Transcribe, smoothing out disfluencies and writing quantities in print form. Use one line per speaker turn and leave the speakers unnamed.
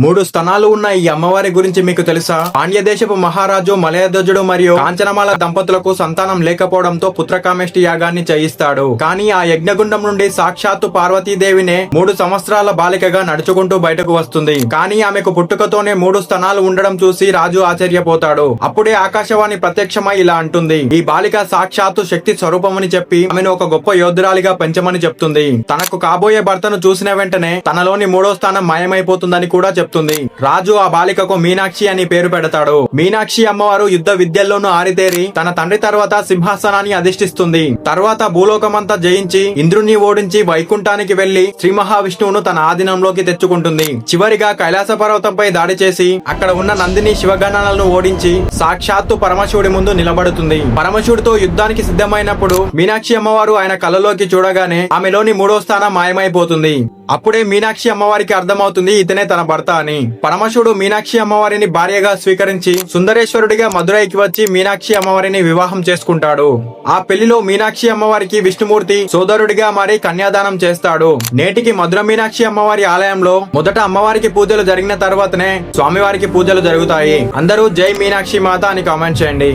3 స్తనాలు ఉన్న ఈ అమ్మవారి గురించి మీకు తెలుసా? పాండ్యదేశపు మహారాజు మలయధ్వజుడు మరియు కాంచనమాల దంపతులకు సంతానం లేకపోవడంతో పుత్రకామేష్టి యాగాన్ని చేయిస్తాడు. కానీ ఆ యజ్ఞగుండం నుండి సాక్షాత్తు పార్వతీదేవినే 3 సంవత్సరాల బాలికగా నడుచుకుంటూ బయటకు వస్తుంది. కానీ ఆమెకు పుట్టుకతోనే 3 స్తనాలు ఉండడం చూసి రాజు ఆశ్చర్యపోతాడు. అప్పుడే ఆకాశవాణి ప్రత్యక్షమై ఇలా అంటుంది, ఈ బాలిక సాక్షాత్తు శక్తి స్వరూపమని చెప్పి ఆమెను ఒక గొప్ప యోధురాలిగా పెంచమని చెప్తుంది. తనకు కాబోయే భర్తను చూసిన వెంటనే తనలోని 3వ స్థానం మాయమైపోతుందని కూడా చెప్తుంది. రాజు ఆ బాలికకు మీనాక్షి అని పేరు పెడతాడు. మీనాక్షి అమ్మవారు యుద్ధ విద్యల్లోనూ ఆరితేరి తన తండ్రి తర్వాత సింహాసనాన్ని అధిష్టిస్తుంది. తర్వాత భూలోకమంతా జయించి ఇంద్రుణ్ణి ఓడించి వైకుంఠానికి వెళ్లి శ్రీ మహావిష్ణువును తన ఆధీనంలోకి తెచ్చుకుంటుంది. చివరిగా కైలాస పర్వతంపై దాడి చేసి అక్కడ ఉన్న నందిని శివగణాలను ఓడించి సాక్షాత్తు పరమశివుడి ముందు నిలబడుతుంది. పరమశివుడితో యుద్ధానికి సిద్ధమైనప్పుడు మీనాక్షి అమ్మవారు ఆయన కళ్ళలోకి చూడగానే ఆమెలోని 3వ స్థానం మాయమైపోతుంది. అప్పుడే మీనాక్షి అమ్మవారికి అర్థమవుతుంది ఇతనే తన భర్త అని. పరమశివుడు మీనాక్షి అమ్మవారిని భార్యగా స్వీకరించి సుందరేశ్వరుడిగా మధురైకి వచ్చి మీనాక్షి అమ్మవారిని వివాహం చేసుకుంటాడు. ఆ పెళ్లిలో మీనాక్షి అమ్మవారికి విష్ణుమూర్తి సోదరుడిగా మారి కన్యాదానం చేస్తాడు. నేటికి మధుర మీనాక్షి అమ్మవారి ఆలయంలో మొదట అమ్మవారికి పూజలు జరిగిన తర్వాతనే స్వామివారికి పూజలు జరుగుతాయి. అందరూ జై మీనాక్షి మాత అని కామెంట్ చేయండి.